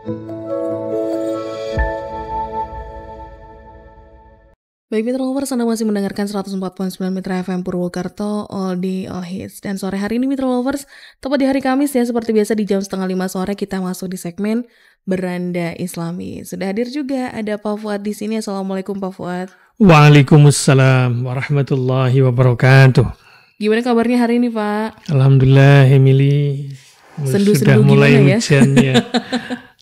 Baik Mitra Lovers, Anda masih mendengarkan 104.9 Mitra FM Purwokerto, All Day All Hits. Dan sore hari ini Mitra Lovers, tepat di hari Kamis ya, seperti biasa di jam 4:30 sore kita masuk di segmen Beranda Islami. Sudah hadir juga ada Pak Fuad di sini. Assalamualaikum Pak Fuad. Waalaikumsalam warahmatullahi wabarakatuh. Gimana kabarnya hari ini Pak? Alhamdulillah Emily, sudah mulai hujan ya.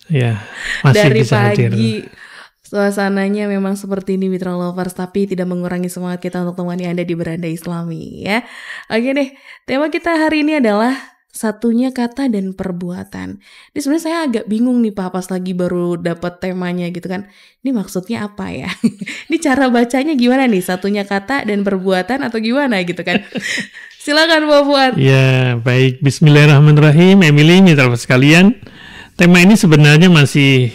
Ya, masih dari bisa hadir. Dari pagi suasananya memang seperti ini Mitra Lovers, tapi tidak mengurangi semangat kita untuk temani Anda di Beranda Islami ya. Oke deh, tema kita hari ini adalah satunya kata dan perbuatan. Ini sebenarnya saya agak bingung nih Pak, pas lagi baru dapat temanya gitu kan. Ini maksudnya apa ya? Ini cara bacanya gimana nih? Satunya kata dan perbuatan atau gimana gitu kan? Silakan Pak Fuad. Ya, baik. Bismillahirrahmanirrahim. Emily, mitra sekalian, tema ini sebenarnya masih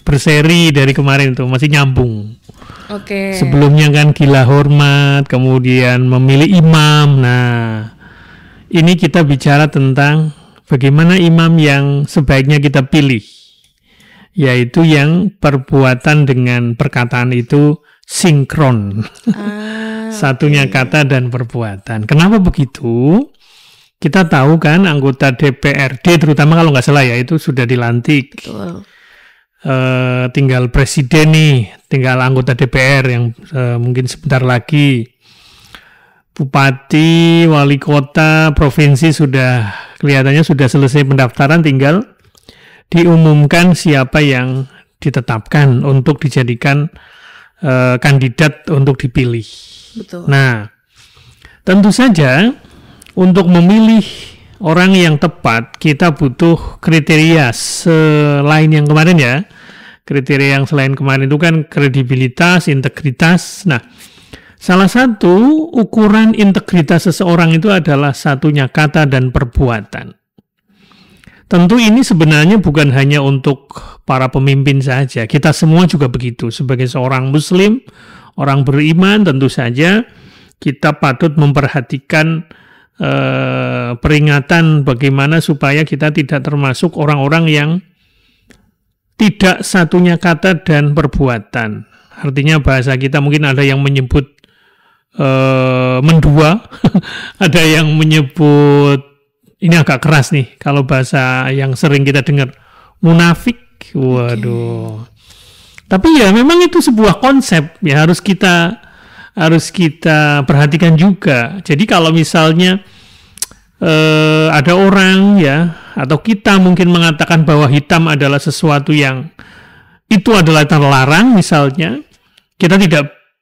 berseri dari kemarin tuh, masih nyambung. Oke. Sebelumnya kan gila hormat, kemudian memilih imam. Nah, ini kita bicara tentang bagaimana imam yang sebaiknya kita pilih, yaitu yang perbuatan dengan perkataan itu sinkron. Satunya kata dan perbuatan. Kenapa begitu? Kita tahu kan anggota DPRD, terutama kalau nggak salah ya, itu sudah dilantik. Betul. Tinggal presiden nih, tinggal anggota DPR yang mungkin sebentar lagi. Bupati, wali kota, provinsi sudah kelihatannya sudah selesai pendaftaran, tinggal diumumkan siapa yang ditetapkan untuk dijadikan kandidat untuk dipilih. Betul. Nah, tentu saja untuk memilih orang yang tepat, kita butuh kriteria selain yang kemarin ya. Kriteria yang selain kemarin itu kan kredibilitas, integritas. Nah, salah satu ukuran integritas seseorang itu adalah satunya kata dan perbuatan. Tentu ini sebenarnya bukan hanya untuk para pemimpin saja. Kita semua juga begitu. Sebagai seorang muslim, orang beriman, tentu saja kita patut memperhatikan peringatan bagaimana supaya kita tidak termasuk orang-orang yang tidak satunya kata dan perbuatan. Artinya bahasa kita mungkin ada yang menyebut mendua, ada yang menyebut, ini agak keras nih kalau bahasa yang sering kita dengar, munafik. Waduh. Tapi ya memang itu sebuah konsep ya, harus kita perhatikan juga. Jadi kalau misalnya ada orang ya, atau kita mungkin mengatakan bahwa hitam adalah sesuatu yang itu adalah terlarang misalnya, kita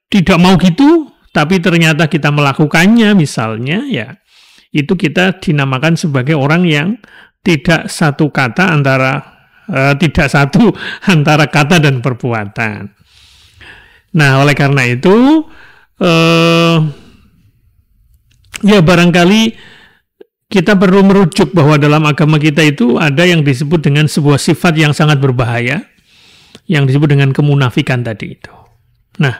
tidak mau gitu, tapi ternyata kita melakukannya misalnya ya, itu kita dinamakan sebagai orang yang tidak satu kata tidak satu antara kata dan perbuatan. Nah, oleh karena itu ya barangkali kita perlu merujuk bahwa dalam agama kita itu ada yang disebut dengan sebuah sifat yang sangat berbahaya, yang disebut dengan kemunafikan tadi itu. Nah,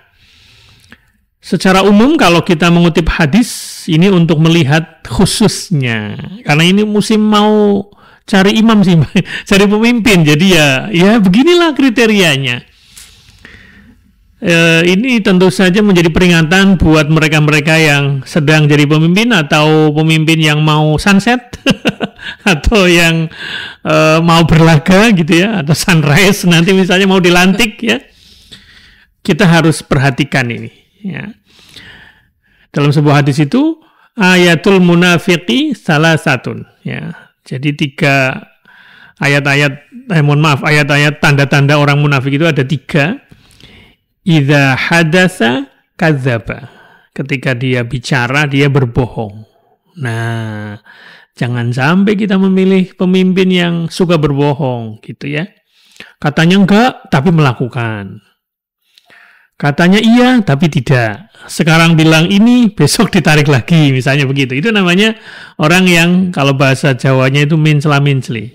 secara umum kalau kita mengutip hadis ini untuk melihat khususnya, karena ini musim mau cari imam sih, cari pemimpin, jadi ya beginilah kriterianya. Ini tentu saja menjadi peringatan buat mereka-mereka yang sedang jadi pemimpin atau pemimpin yang mau sunset atau yang mau berlaga gitu ya, atau sunrise nanti misalnya mau dilantik ya. Kita harus perhatikan ini ya. Dalam sebuah hadis itu ayatul munafiqi salah satun ya. Jadi ayat-ayat tanda-tanda orang munafik itu ada 3. Idza hadasa kadzaba. Ketika dia bicara, dia berbohong. Nah, jangan sampai kita memilih pemimpin yang suka berbohong, gitu ya. Katanya enggak, tapi melakukan. Katanya iya, tapi tidak. Sekarang bilang ini, besok ditarik lagi, misalnya begitu. Itu namanya orang yang, kalau bahasa Jawanya itu mincela-minceli.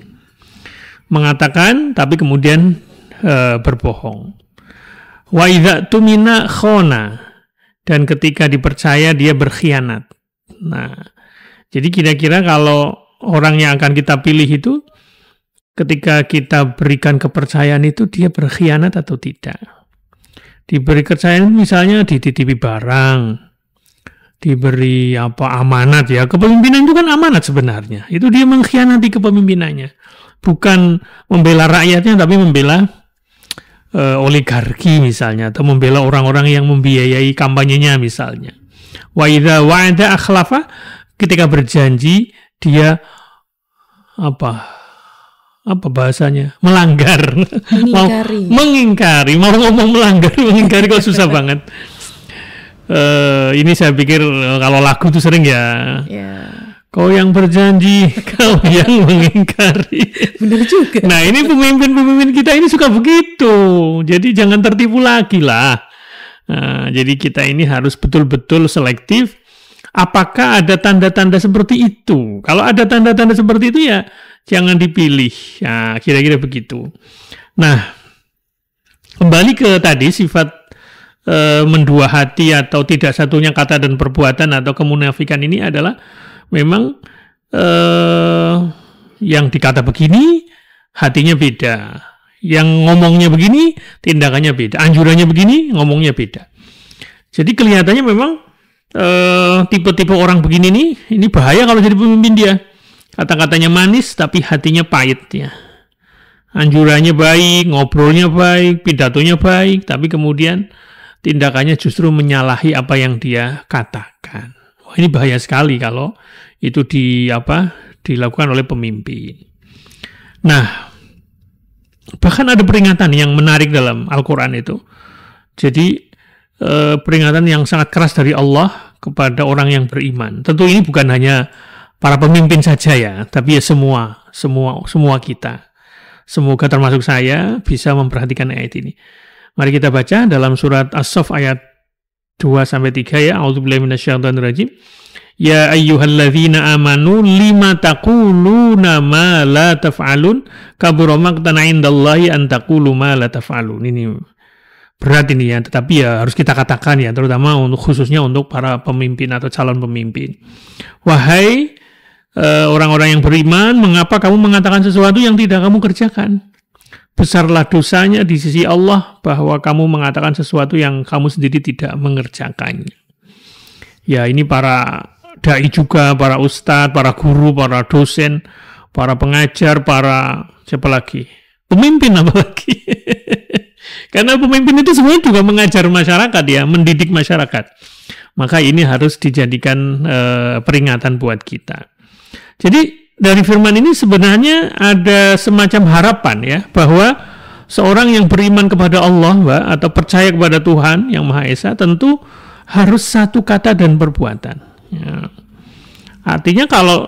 Mengatakan, tapi kemudian berbohong. Wa idza tumina khona, dan ketika dipercaya dia berkhianat. Nah, jadi kira-kira kalau orang yang akan kita pilih itu ketika kita berikan kepercayaan itu dia berkhianat atau tidak. Diberi kepercayaan misalnya dititipi barang, diberi amanat ya. Kepemimpinan itu kan amanat sebenarnya. Itu dia mengkhianati kepemimpinannya. Bukan membela rakyatnya tapi membela oligarki misalnya, atau membela orang-orang yang membiayai kampanyenya misalnya. Wa idza wa'ada akhlafa, ketika berjanji dia apa bahasanya? Melanggar. Mengingkari. Mau ngomong melanggar, mengingkari kok susah banget. Ini saya pikir kalau lagu itu sering ya. Kau yang berjanji, kau yang mengingkari. Benar juga. Nah, ini pemimpin-pemimpin kita ini suka begitu. Jadi jangan tertipu lagi lah. Jadi kita ini harus betul-betul selektif. Apakah ada tanda-tanda seperti itu? Kalau ada tanda-tanda seperti itu ya jangan dipilih. Nah, kira-kira begitu. Nah, kembali ke tadi sifat mendua hati atau tidak satunya kata dan perbuatan atau kemunafikan ini adalah memang yang dikata begini, hatinya beda. Yang ngomongnya begini, tindakannya beda. Anjurannya begini, ngomongnya beda. Jadi kelihatannya memang tipe-tipe orang begini nih, ini bahaya kalau jadi pemimpin dia. Kata-katanya manis, tapi hatinya pahit ya. Anjurannya baik, ngobrolnya baik, pidatonya baik, tapi kemudian tindakannya justru menyalahi apa yang dia katakan. Wah, ini bahaya sekali kalau itu dilakukan oleh pemimpin. Nah, bahkan ada peringatan yang menarik dalam Al-Quran itu. Jadi peringatan yang sangat keras dari Allah kepada orang yang beriman. Tentu ini bukan hanya para pemimpin saja ya, tapi ya semua kita. Semoga termasuk saya bisa memperhatikan ayat ini. Mari kita baca dalam surat As-Saff ayat 2-3 ya. A'udzubillahi minasyaitonirrajim. Ya ayyuhalladzina amanu lima taquluna ma la taf'alun kabura maqtan 'indallahi an taqulu ma la taf'alun. Ini berat ini ya, tetapi ya harus kita katakan ya, terutama khususnya untuk para pemimpin atau calon pemimpin. Wahai orang-orang yang beriman, mengapa kamu mengatakan sesuatu yang tidak kamu kerjakan? Besarlah dosanya di sisi Allah bahwa kamu mengatakan sesuatu yang kamu sendiri tidak mengerjakannya. Ya, ini para dai juga, para ustadz, para guru, para dosen, para pengajar, para siapa lagi? Pemimpin apalagi. Karena pemimpin itu semuanya juga mengajar masyarakat ya, mendidik masyarakat. Maka ini harus dijadikan peringatan buat kita. Jadi dari firman ini sebenarnya ada semacam harapan ya, bahwa seorang yang beriman kepada Allah, Mbak, atau percaya kepada Tuhan yang Maha Esa tentu harus satu kata dan perbuatan. Ya. Artinya kalau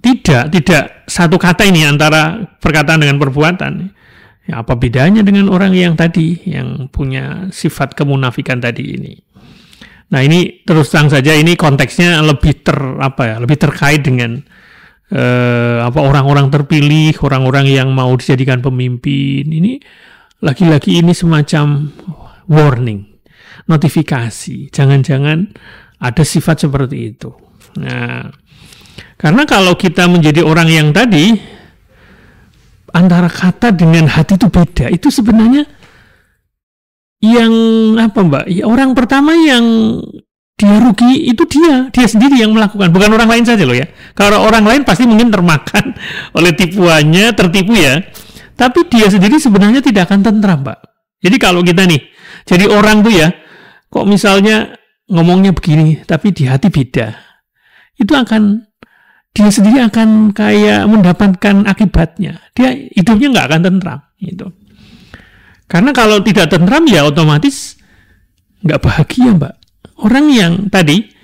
tidak satu kata ini antara perkataan dengan perbuatan, ya apa bedanya dengan orang yang tadi yang punya sifat kemunafikan tadi ini? Nah, ini terus terang saja ini konteksnya lebih lebih terkait dengan orang-orang terpilih, orang-orang yang mau dijadikan pemimpin. Ini lagi-lagi ini semacam warning, notifikasi. Jangan-jangan ada sifat seperti itu. Nah, karena kalau kita menjadi orang yang tadi, antara kata dengan hati itu beda. Itu sebenarnya yang Mbak? Ya, orang pertama yang dia rugi itu dia sendiri yang melakukan, bukan orang lain saja loh ya. Kalau orang lain pasti mungkin termakan oleh tipuannya, tertipu ya. Tapi dia sendiri sebenarnya tidak akan tentram, Pak. Jadi kalau kita nih, jadi orang tuh ya, kok misalnya ngomongnya begini, tapi di hati beda. Itu dia sendiri akan kayak mendapatkan akibatnya. Dia hidupnya nggak akan tentram. Gitu. Karena kalau tidak tentram ya otomatis nggak bahagia, Mbak. Orang yang tadi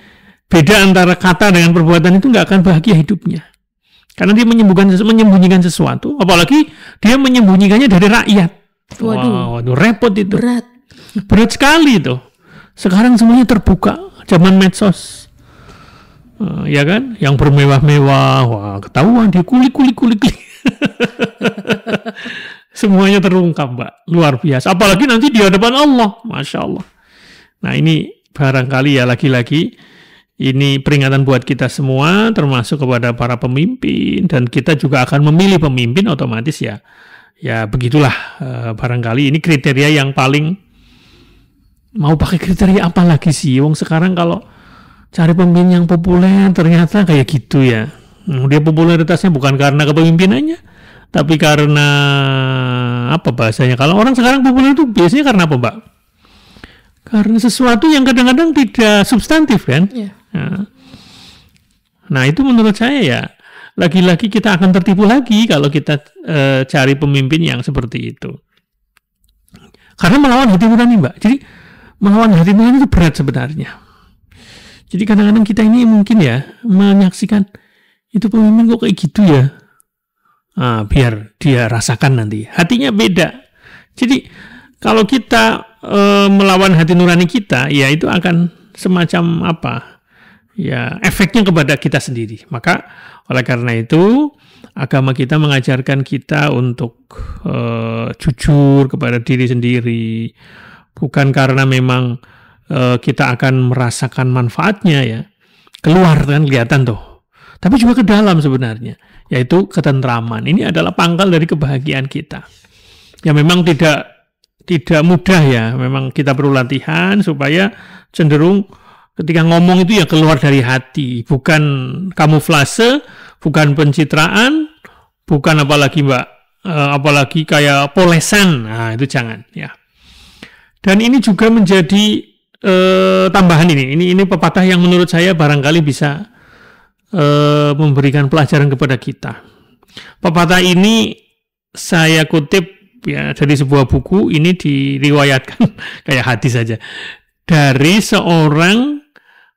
beda antara kata dengan perbuatan itu nggak akan bahagia hidupnya. Karena dia menyembunyikan sesuatu, apalagi dia menyembunyikannya dari rakyat. Waduh, repot itu. Berat sekali itu. Sekarang semuanya terbuka, zaman medsos. Ya kan? Yang bermewah-mewah, wah ketahuan dia kulik. Semuanya terungkap, Mbak. Luar biasa. Apalagi nanti di hadapan Allah, Masya Allah. Nah, ini barangkali ya lagi-lagi ini peringatan buat kita semua, termasuk kepada para pemimpin, dan kita juga akan memilih pemimpin otomatis ya. Ya begitulah, barangkali ini kriteria yang paling, mau pakai kriteria apa lagi sih? Wong sekarang kalau cari pemimpin yang populer ternyata kayak gitu ya. Dia popularitasnya bukan karena kepemimpinannya, tapi karena apa bahasanya? Kalau orang sekarang populer itu biasanya karena apa, Mbak? Karena sesuatu yang kadang-kadang tidak substantif kan? Yeah. Nah itu menurut saya ya, lagi-lagi kita akan tertipu lagi kalau kita cari pemimpin yang seperti itu. Karena melawan hati nurani, Mbak. Jadi melawan hati nurani itu berat sebenarnya. Jadi kadang-kadang kita ini mungkin ya menyaksikan itu pemimpin kok kayak gitu ya. Biar dia rasakan nanti. Hatinya beda. Jadi kalau kita melawan hati nurani kita, ya itu akan semacam apa? Ya, efeknya kepada kita sendiri. Maka oleh karena itu agama kita mengajarkan kita untuk jujur kepada diri sendiri, bukan karena memang kita akan merasakan manfaatnya ya, keluar kan kelihatan tuh, tapi juga ke dalam sebenarnya, yaitu ketentraman. Ini adalah pangkal dari kebahagiaan kita. Ya memang tidak mudah ya, memang kita perlu latihan supaya cenderung ketika ngomong itu ya keluar dari hati, bukan kamuflase, bukan pencitraan, bukan apalagi Mbak, apalagi kayak polesan. Nah, itu jangan ya. Dan ini juga menjadi tambahan ini pepatah yang menurut saya barangkali bisa memberikan pelajaran kepada kita. Pepatah ini saya kutip ya dari sebuah buku, ini diriwayatkan kayak hadis saja dari seorang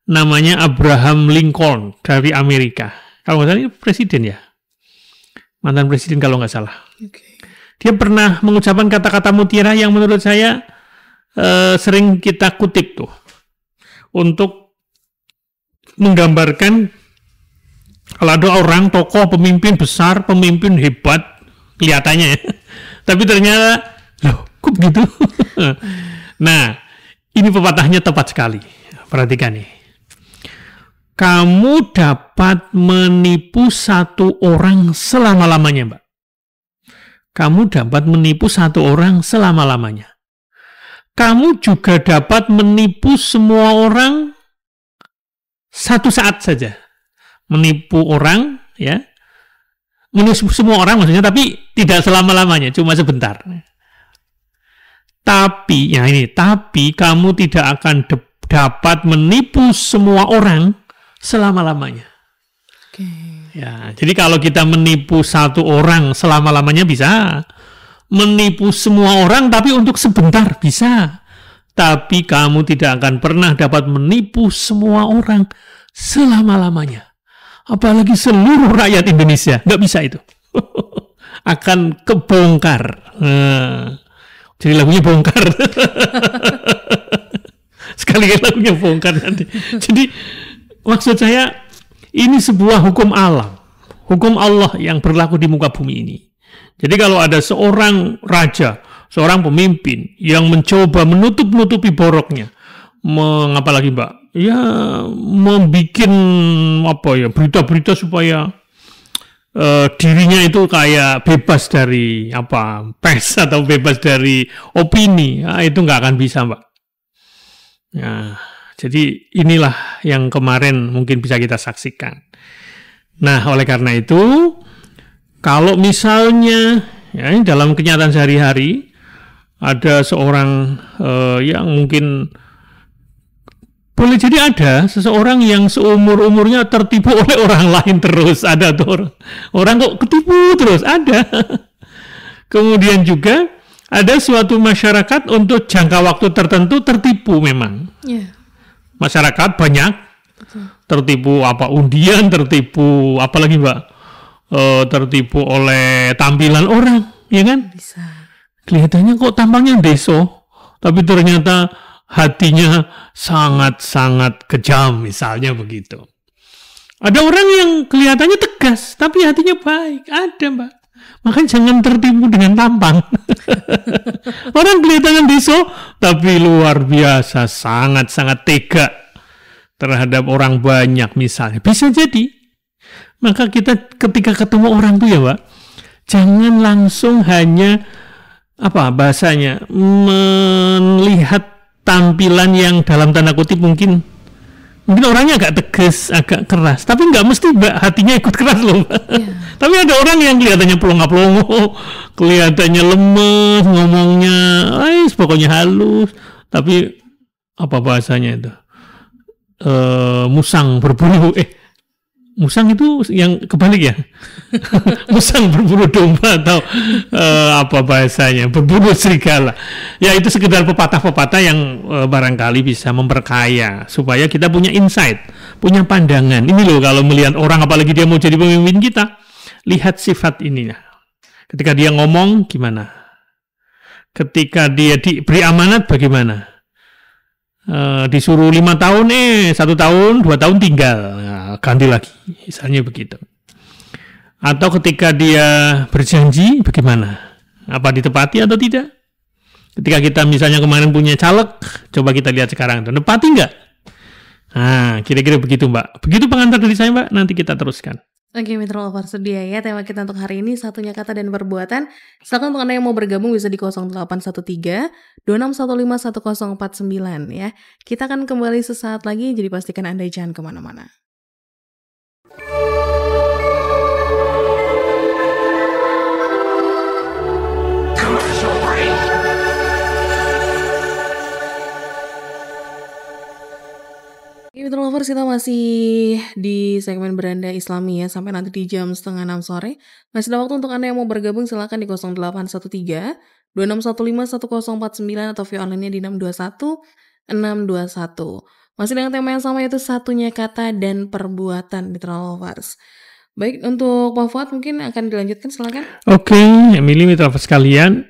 namanya Abraham Lincoln dari Amerika. Kalau nggak salah ini presiden ya, mantan presiden kalau nggak salah. Okay. Dia pernah mengucapkan kata-kata mutiara yang menurut saya sering kita kutip tuh untuk menggambarkan kalau ada orang tokoh, pemimpin besar, pemimpin hebat kelihatannya ya, tapi ternyata loh kok begitu. Nah ini pepatahnya tepat sekali, perhatikan nih. Kamu dapat menipu satu orang selama-lamanya, Mbak. Kamu dapat menipu satu orang selama-lamanya. Kamu juga dapat menipu semua orang satu saat saja. Menipu orang, ya. Menipu semua orang maksudnya, tapi tidak selama-lamanya, cuma sebentar. Tapi kamu tidak akan dapat menipu semua orang selama-lamanya. Okay. Ya, jadi kalau kita menipu satu orang selama-lamanya bisa. Menipu semua orang tapi untuk sebentar bisa. Tapi kamu tidak akan pernah dapat menipu semua orang selama-lamanya. Apalagi seluruh rakyat Indonesia. Nggak bisa itu. Akan kebongkar. Jadi lagunya bongkar. Sekali lagunya bongkar nanti. Jadi maksud saya ini sebuah hukum alam. Hukum Allah yang berlaku di muka bumi ini. Jadi kalau ada seorang raja, seorang pemimpin yang mencoba menutup-nutupi boroknya, mengapa lagi Mbak? Ya membikin berita-berita supaya dirinya itu kayak bebas dari pers atau bebas dari opini. Nah, itu nggak akan bisa Mbak. Ya, jadi inilah yang kemarin mungkin bisa kita saksikan. Nah oleh karena itu, kalau misalnya ya, dalam kenyataan sehari-hari ada seorang yang mungkin boleh jadi ada seseorang yang seumur-umurnya tertipu oleh orang lain terus, ada tuh orang kok ketipu terus, ada. Kemudian juga ada suatu masyarakat untuk jangka waktu tertentu tertipu memang. Yeah. Masyarakat banyak tertipu undian, tertipu apalagi Mbak, tertipu oleh tampilan orang, ya kan? Bisa. Kelihatannya kok tampangnya deso, tapi ternyata hatinya sangat-sangat kejam, misalnya begitu. Ada orang yang kelihatannya tegas, tapi hatinya baik, ada Mbak. Makanya jangan tertipu dengan tampang. Orang kelihatannya deso, tapi luar biasa, sangat-sangat tega. terhadap orang banyak misalnya. Bisa jadi. Maka kita ketika ketemu orang tuh ya Pak, jangan langsung hanya bahasanya melihat tampilan yang dalam tanda kutip mungkin orangnya agak tegas, agak keras, tapi nggak mesti Mbak hatinya ikut keras loh Mbak. Yeah. Tapi ada orang yang kelihatannya pelongo-pelongo, kelihatannya lemes, ngomongnya pokoknya halus, tapi apa bahasanya itu musang berbulu musang itu yang kebalik ya. Musang berbulu domba atau apa bahasanya, berbulu serigala. Ya itu sekedar pepatah-pepatah yang barangkali bisa memperkaya supaya kita punya insight, punya pandangan. Ini loh kalau melihat orang apalagi dia mau jadi pemimpin kita, lihat sifat ininya. Ketika dia ngomong gimana? Ketika dia diberi amanat bagaimana? Disuruh 5 tahun 1 tahun 2 tahun tinggal, ganti lagi misalnya begitu. Atau ketika dia berjanji bagaimana, apa ditepati atau tidak? Ketika kita misalnya kemarin punya caleg, coba kita lihat sekarang tepati nggak? Nah kira-kira begitu Mbak. Begitu pengantar dari saya Mbak, nanti kita teruskan. Oke, Mitra Lovers, sedia ya tema kita untuk hari ini, satunya kata dan perbuatan. Silakan untuk Anda yang mau bergabung bisa di 0813 2615 1049 ya. Kita akan kembali sesaat lagi, jadi pastikan Anda jangan kemana-mana. Mitra Lovers, kita masih di segmen Beranda Islami ya, sampai nanti di jam 5:30 sore. Masih ada waktu untuk Anda yang mau bergabung, silakan di 0813 2615 1049 atau via online-nya di 621 621. Masih dengan tema yang sama, yaitu satunya kata dan perbuatan, Mitra Lovers. Baik, untuk Pak Fuad mungkin akan dilanjutkan, silakan. Oke, Emily, Mitra Lovers sekalian.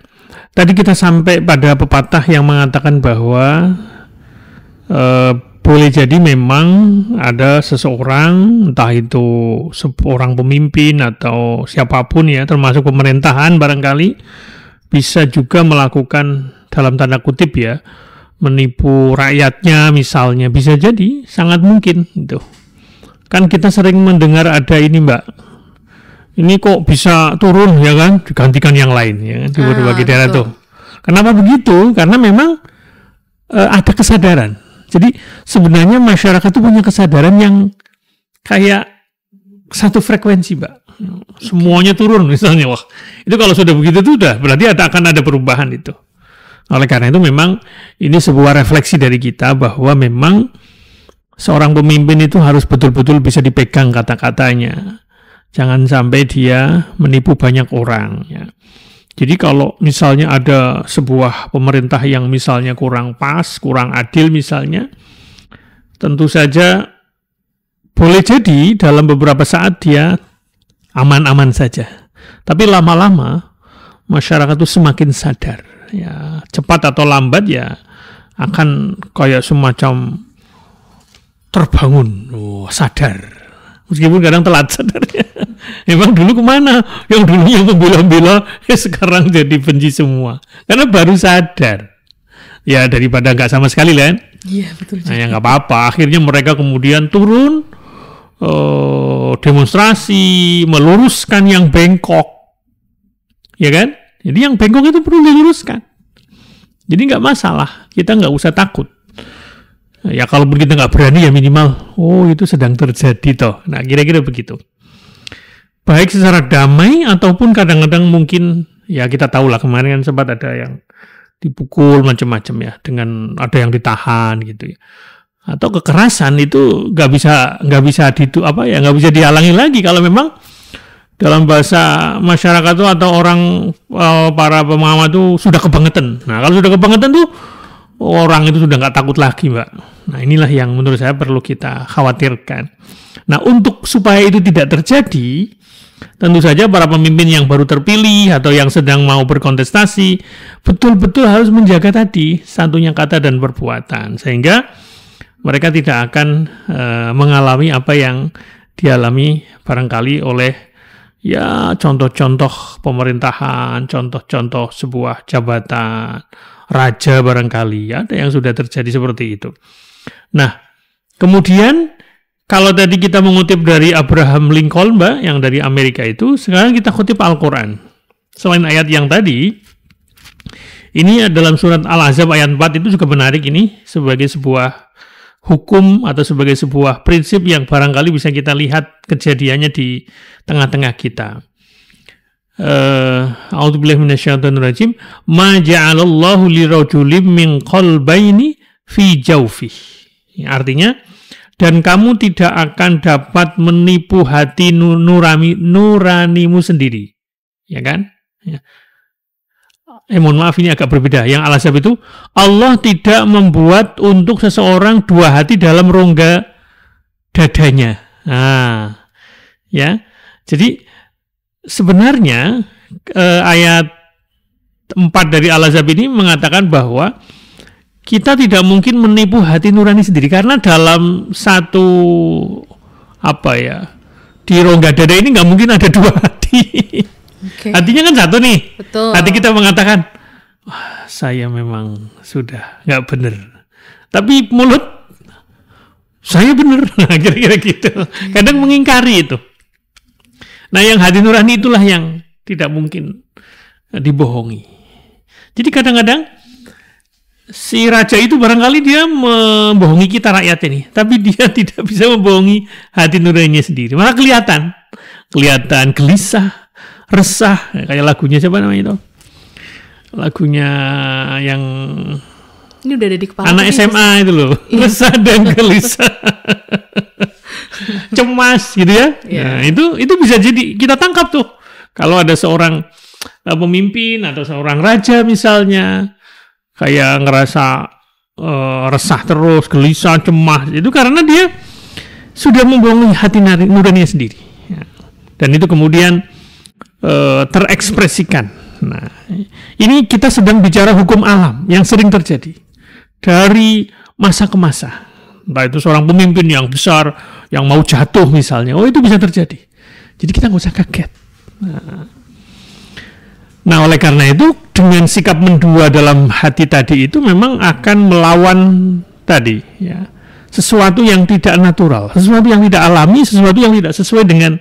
Tadi kita sampai pada pepatah yang mengatakan bahwa boleh jadi memang ada seseorang, entah itu seorang pemimpin atau siapapun ya, termasuk pemerintahan barangkali, bisa juga melakukan dalam tanda kutip ya, menipu rakyatnya misalnya. Bisa jadi, sangat mungkin itu. Kan kita sering mendengar ada ini Mbak, ini kok bisa turun ya kan, digantikan yang lain ya kan, di berbagai daerah tuh. Kenapa begitu? Karena memang ada kesadaran. Jadi sebenarnya masyarakat itu punya kesadaran yang kayak satu frekuensi Mbak. Semuanya turun misalnya. Wah, itu kalau sudah begitu tuh udah berarti akan ada perubahan itu. Oleh karena itu memang ini sebuah refleksi dari kita bahwa memang seorang pemimpin itu harus betul-betul bisa dipegang kata-katanya. Jangan sampai dia menipu banyak orang ya. Jadi kalau misalnya ada sebuah pemerintah yang misalnya kurang pas, kurang adil misalnya, tentu saja boleh jadi dalam beberapa saat dia aman-aman saja. Tapi lama-lama masyarakat itu semakin sadar. Ya, cepat atau lambat ya akan kayak semacam terbangun, sadar. Meskipun kadang telat sadarnya. Emang dulu kemana? Yang dulunya membela-bela, sekarang jadi benci semua. Karena baru sadar. Ya daripada nggak sama sekali kan? Iya betul. Nah ya nggak apa-apa. Akhirnya mereka kemudian turun, demonstrasi, meluruskan yang bengkok. Ya kan? Jadi yang bengkok itu perlu diluruskan. Jadi nggak masalah. Kita nggak usah takut. Ya kalaupun kita nggak berani ya minimal, itu sedang terjadi toh. Nah kira-kira begitu. Baik secara damai ataupun kadang-kadang mungkin ya kita tahu lah kemarin kan sempat ada yang dipukul macam-macam ya, dengan ada yang ditahan gitu ya. Atau kekerasan itu nggak bisa dihalangi lagi kalau memang dalam bahasa masyarakat itu atau orang para pemahaman itu sudah kebangetan. Nah kalau sudah kebangetan tuh orang itu sudah nggak takut lagi Mbak. Nah inilah yang menurut saya perlu kita khawatirkan. Nah untuk supaya itu tidak terjadi, tentu saja para pemimpin yang baru terpilih atau yang sedang mau berkontestasi betul-betul harus menjaga tadi satunya kata dan perbuatan, sehingga mereka tidak akan mengalami apa yang dialami barangkali oleh ya contoh-contoh pemerintahan, contoh-contoh sebuah jabatan raja barangkali, ada yang sudah terjadi seperti itu. Nah, Kemudian kalau tadi kita mengutip dari Abraham Lincoln, Mbak, yang dari Amerika itu, sekarang kita kutip Al-Quran. Selain ayat yang tadi, ini dalam surat Al-Ahzab ayat 4 itu juga menarik ini sebagai sebuah hukum atau sebagai sebuah prinsip yang barangkali bisa kita lihat kejadiannya di tengah-tengah kita. A'udzubillahi minasyaitonirrajim. Ma ja'alallahu lirajulin min qalbayni fi jawfihi. Artinya, dan kamu tidak akan dapat menipu hati nuranimu sendiri. Ya kan? Ya. Mohon maaf, ini agak berbeda. Yang Al-Ahzab itu, Allah tidak membuat untuk seseorang dua hati dalam rongga dadanya. Nah, ya. Jadi, sebenarnya ayat 4 dari Al-Ahzab ini mengatakan bahwa kita tidak mungkin menipu hati nurani sendiri, karena dalam satu di rongga dada ini nggak mungkin ada dua hati. Okay. Hatinya kan satu nih. Betul. Hati kita mengatakan, saya memang sudah nggak benar, tapi mulut saya benar. Kira-kira gitu. Kadang mengingkari itu. Nah, yang hati nurani itulah yang tidak mungkin dibohongi. Jadi kadang-kadang si raja itu barangkali dia membohongi kita rakyat ini, tapi dia tidak bisa membohongi hati nuraninya sendiri. Malah kelihatan gelisah, resah, kayak lagunya siapa namanya itu? Lagunya yang ini udah ada di kepala anak SMA itu loh, resah dan gelisah, cemas gitu ya. Nah, itu bisa jadi kita tangkap tuh. Kalau ada seorang pemimpin atau seorang raja misalnya, kayak ngerasa resah terus, gelisah, cemas, itu karena dia sudah membohongi hati nuraninya sendiri. Ya. Dan itu kemudian terekspresikan. Nah, ini kita sedang bicara hukum alam yang sering terjadi dari masa ke masa. Entah itu seorang pemimpin yang besar, yang mau jatuh misalnya, itu bisa terjadi. Jadi kita nggak usah kaget. Nah, oleh karena itu, dengan sikap mendua dalam hati tadi itu memang akan melawan tadi, ya, sesuatu yang tidak natural, sesuatu yang tidak alami, sesuatu yang tidak sesuai dengan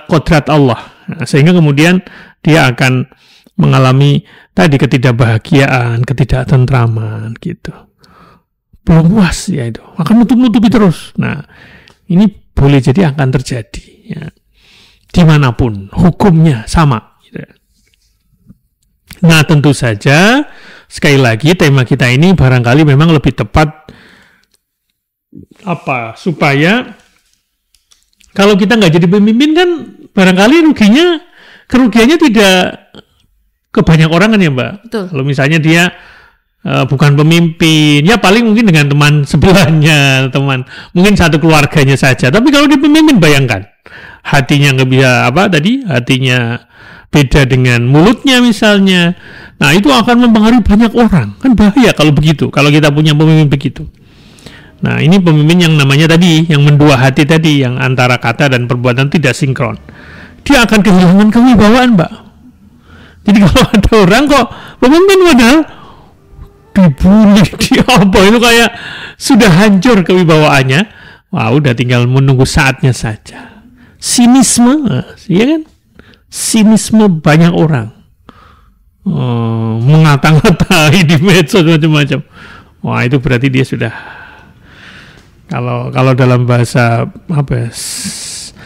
kodrat Allah. Nah, sehingga kemudian dia akan mengalami tadi ketidakbahagiaan, ketidaktentraman, gitu. Belum puas, ya itu akan nutup-nutupi terus. Nah, ini boleh jadi akan terjadi, ya, dimanapun hukumnya sama. Gitu. Nah, tentu saja sekali lagi tema kita ini barangkali memang lebih tepat supaya kalau kita nggak jadi pemimpin kan barangkali kerugiannya tidak ke banyak orang kan ya, Mbak. Betul. Kalau misalnya dia bukan pemimpin, ya paling mungkin dengan teman sebelahnya, mungkin satu keluarganya saja. Tapi kalau dia pemimpin, bayangkan hatinya nggak bisa hatinya beda dengan mulutnya misalnya. Nah, itu akan mempengaruhi banyak orang. Kan bahaya kalau begitu, kalau kita punya pemimpin begitu. Nah, ini pemimpin yang namanya tadi, yang mendua hati tadi, yang antara kata dan perbuatan tidak sinkron. Dia akan kehilangan kewibawaan, Mbak. Jadi kalau ada orang kok pemimpin padahal dibully, itu kayak sudah hancur kewibawaannya. Wah, udah tinggal menunggu saatnya saja. Sinisme, ya kan? Sinisme banyak orang mengata-ngatai di medsos macam-macam. Wah, itu berarti dia sudah kalau dalam bahasa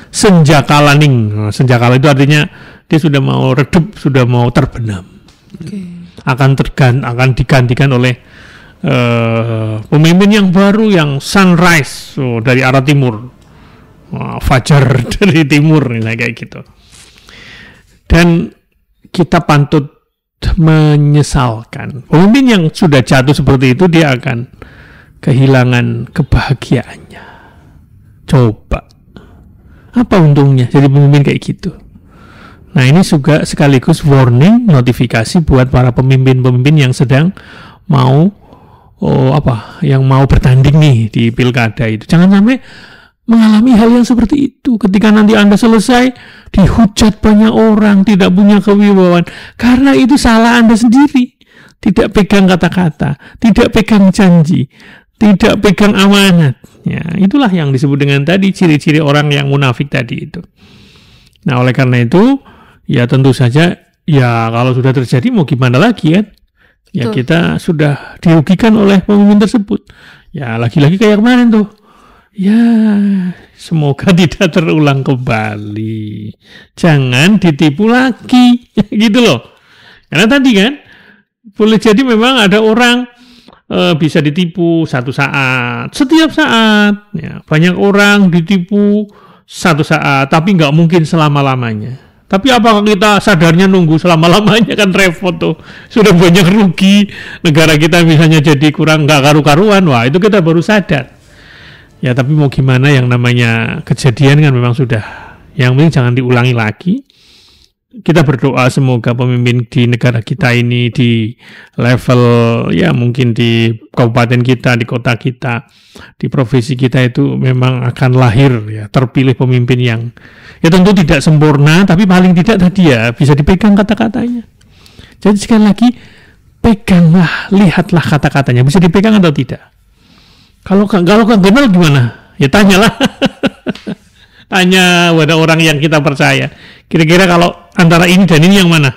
senjakalaning. Senjakala itu artinya dia sudah mau redup, sudah mau terbenam. Okay. Akan digantikan oleh pemimpin yang baru, yang sunrise dari arah timur. Fajar dari timur kayak gitu. Dan kita pantut menyesalkan pemimpin yang sudah jatuh seperti itu, dia akan kehilangan kebahagiaannya. Coba apa untungnya jadi pemimpin kayak gitu? Nah, ini juga sekaligus warning, notifikasi buat para pemimpin-pemimpin yang sedang mau yang mau bertanding nih di pilkada itu. Jangan sampai mengalami hal yang seperti itu. Ketika nanti Anda selesai, dihujat banyak orang, tidak punya kewibawaan. Karena itu salah Anda sendiri. Tidak pegang kata-kata, tidak pegang janji, tidak pegang amanat. Ya, itulah yang disebut dengan tadi ciri-ciri orang yang munafik tadi itu. Nah, oleh karena itu, ya tentu saja, ya kalau sudah terjadi mau gimana lagi kan? Ya kita sudah dirugikan oleh pemimpin tersebut. Ya lagi-lagi kayak kemarin tuh. Ya semoga tidak terulang kembali. Jangan ditipu lagi, gitu loh. Karena tadi kan, boleh jadi memang ada orang bisa ditipu satu saat, setiap saat. Ya, banyak orang ditipu satu saat, tapi nggak mungkin selama-lamanya. Tapi apakah kita sadarnya nunggu selama-lamanya, kan repot tuh. Sudah banyak rugi, negara kita misalnya jadi kurang nggak karu-karuan, wah itu kita baru sadar. Ya tapi mau gimana, yang namanya kejadian kan memang sudah. Yang penting jangan diulangi lagi. Kita berdoa semoga pemimpin di negara kita ini, di level ya mungkin di kabupaten kita, di kota kita, di provinsi kita itu memang akan lahir ya terpilih pemimpin yang ya tentu tidak sempurna, tapi paling tidak tadi ya bisa dipegang kata-katanya. Jadi sekali lagi, peganglah, lihatlah kata-katanya bisa dipegang atau tidak. Kalau nggak kenal gimana? Ya tanyalah. Tanya pada orang yang kita percaya. Kira-kira kalau antara ini dan ini yang mana?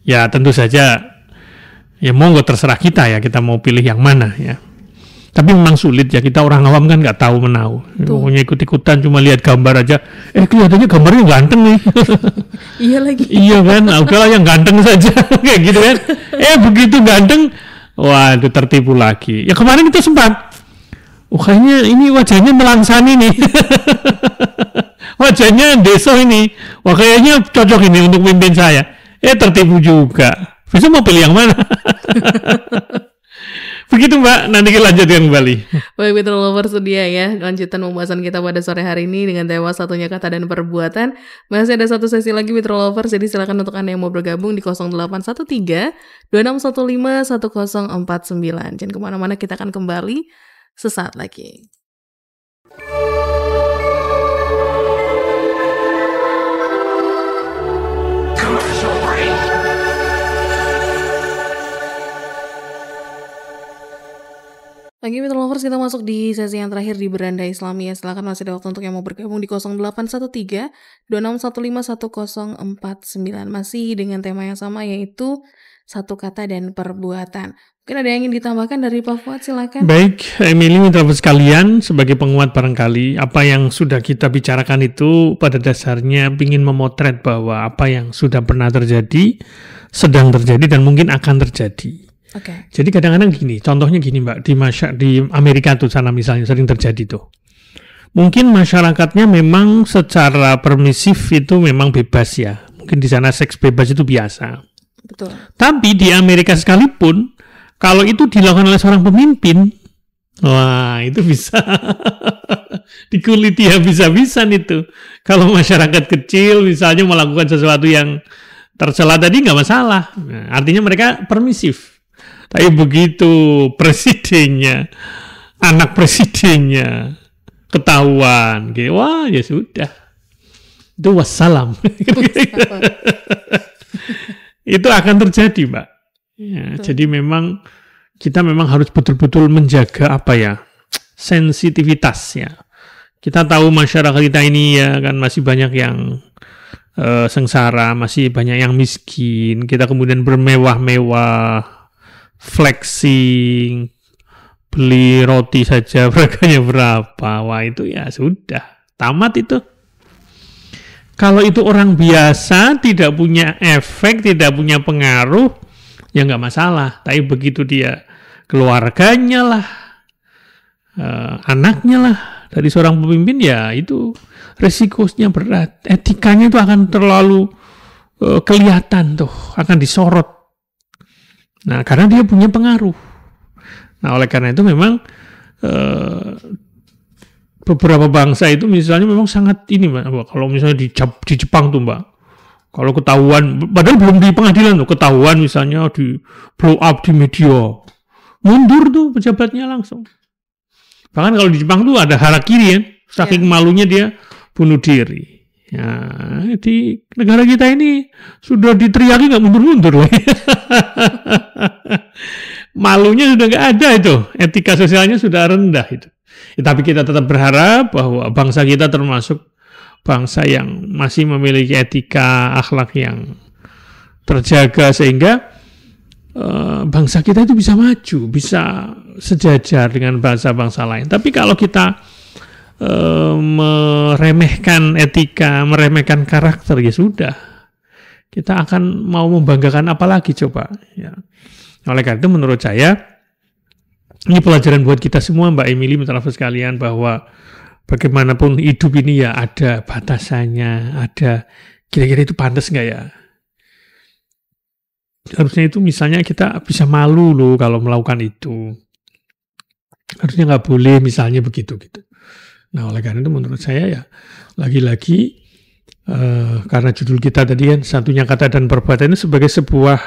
Ya tentu saja ya monggo terserah kita ya, kita mau pilih yang mana ya. Tapi memang sulit ya, kita orang awam kan nggak tahu menahu. Pokoknya ikut-ikutan cuma lihat gambar aja. Kelihatannya gambarnya ganteng nih. Iya lagi. Iya kan, udahlah yang ganteng saja kayak gitu kan. Begitu ganteng, waduh tertipu lagi. Ya kemarin kita sempat. Kayaknya ini wajahnya melangsani nih. Wajahnya Deso ini. Wah kayaknya cocok ini untuk pimpin saya. Tertipu juga. Bisa mau pilih yang mana? Begitu Mbak, nanti kita lanjutkan kembali. Baik, Mitra Lovers, sedia ya lanjutan pembahasan kita pada sore hari ini dengan tema satunya kata dan perbuatan. Masih ada satu sesi lagi Mitra Lovers, jadi silakan untuk Anda yang mau bergabung di 0813 2615 1049. Jangan kemana-mana, kita akan kembali sesaat lagi. Lagi Mitra Lovers, kita masuk di sesi yang terakhir di Beranda Islami ya. Silakan, masih ada waktu untuk yang mau bergabung di 0813 2615 1049. Masih dengan tema yang sama, yaitu satu kata dan perbuatan. Mungkin ada yang ingin ditambahkan dari Pak Fuad, silakan. Baik, Emily, Mitra Lovers sekalian, sebagai penguat barangkali apa yang sudah kita bicarakan itu pada dasarnya ingin memotret bahwa apa yang sudah pernah terjadi, sedang terjadi, dan mungkin akan terjadi. Okay. Jadi kadang-kadang gini, contohnya gini Mbak, di Amerika tuh sana misalnya sering terjadi tuh. Mungkin masyarakatnya memang secara permisif itu memang bebas ya. Mungkin di sana seks bebas itu biasa. Betul. Tapi di Amerika sekalipun, kalau itu dilakukan oleh seorang pemimpin, wah itu bisa dikuliti habis-habisan itu. Kalau masyarakat kecil misalnya melakukan sesuatu yang tercela tadi nggak masalah. Nah, artinya mereka permisif. Tapi begitu presidennya, anak presidennya ketahuan, wah ya sudah, itu wassalam. Itu akan terjadi, Mbak. Ya, jadi memang kita memang harus betul-betul menjaga sensitivitas ya. Kita tahu masyarakat kita ini ya kan masih banyak yang sengsara, masih banyak yang miskin. Kita kemudian bermewah-mewah, flexing, beli roti saja harganya berapa, wah itu ya sudah tamat itu. Kalau itu orang biasa, tidak punya efek, tidak punya pengaruh, ya nggak masalah. Tapi begitu dia keluarganya lah, anaknya lah dari seorang pemimpin, ya itu resikonya berat. Etikanya itu akan terlalu kelihatan tuh, akan disorot. Nah, karena dia punya pengaruh. Nah, oleh karena itu memang beberapa bangsa itu misalnya memang sangat ini, Mbak. Kalau misalnya di Jepang tuh, Mbak. Kalau ketahuan, padahal belum di pengadilan tuh, ketahuan misalnya di blow up di media. Mundur tuh pejabatnya langsung. Bahkan kalau di Jepang tuh ada harakiri ya. Saking malunya dia bunuh diri. Ya, di negara kita ini sudah diteriaki nggak mundur-mundur loh. Malunya sudah nggak ada itu, etika sosialnya sudah rendah itu. Tapi kita tetap berharap bahwa bangsa kita termasuk bangsa yang masih memiliki etika, akhlak yang terjaga sehingga bangsa kita itu bisa maju, bisa sejajar dengan bangsa-bangsa lain. Tapi kalau kita meremehkan etika, meremehkan karakter, ya sudah. Kita akan mau membanggakan apa lagi coba? Ya. Oleh karena itu menurut saya, ini pelajaran buat kita semua, Mbak Emily, mitra sekalian, bahwa bagaimanapun hidup ini ya ada batasannya, ada kira-kira itu pantas nggak ya? Harusnya itu misalnya kita bisa malu loh kalau melakukan itu. Harusnya nggak boleh misalnya begitu gitu. Nah oleh karena itu menurut saya ya lagi-lagi karena judul kita tadi kan satunya kata dan perbuatan itu sebagai sebuah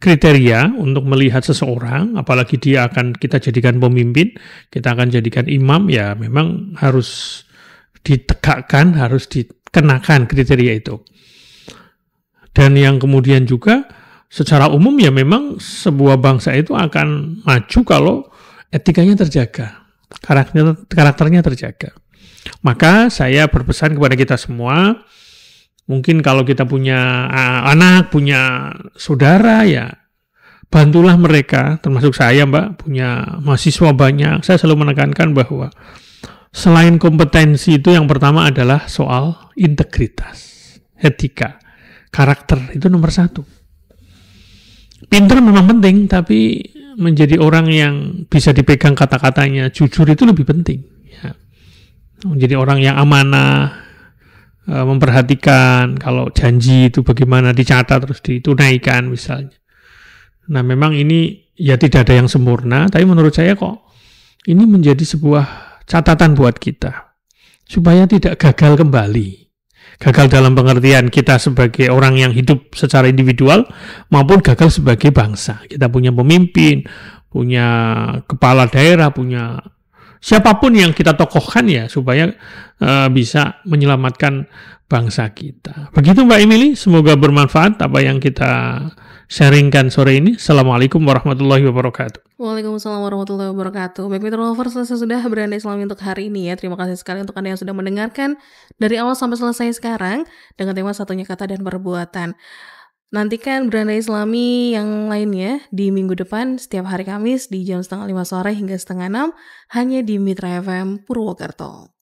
kriteria untuk melihat seseorang, apalagi dia akan kita jadikan pemimpin, kita akan jadikan imam, ya memang harus ditegakkan, harus dikenakan kriteria itu. Dan yang kemudian juga secara umum ya memang sebuah bangsa itu akan maju kalau etikanya terjaga, karakternya terjaga. Maka saya berpesan kepada kita semua, mungkin kalau kita punya anak, punya saudara ya bantulah mereka, termasuk saya Mbak, punya mahasiswa banyak. Saya selalu menekankan bahwa selain kompetensi itu yang pertama adalah soal integritas, etika, karakter itu nomor satu. Pinter memang penting, tapi menjadi orang yang bisa dipegang kata-katanya, jujur itu lebih penting. Ya. Menjadi orang yang amanah, memperhatikan kalau janji itu bagaimana dicatat terus ditunaikan misalnya. Nah memang ini ya tidak ada yang sempurna, tapi menurut saya kok ini menjadi sebuah catatan buat kita supaya tidak gagal kembali. Gagal dalam pengertian kita sebagai orang yang hidup secara individual maupun gagal sebagai bangsa. Kita punya pemimpin, punya kepala daerah, punya siapapun yang kita tokohkan ya supaya bisa menyelamatkan bangsa kita. Begitu Mbak Emily, semoga bermanfaat apa yang kita sharingkan sore ini. Assalamualaikum warahmatullahi wabarakatuh. Waalaikumsalam warahmatullahi wabarakatuh. Baik Mitra Lovers, selesai sudah beranda Islami untuk hari ini ya. Terima kasih sekali untuk Anda yang sudah mendengarkan dari awal sampai selesai sekarang dengan tema satunya kata dan perbuatan. Nantikan beranda Islami yang lainnya di minggu depan setiap hari Kamis di jam 4:30 sore hingga 5:30 hanya di Mitra FM Purwokerto.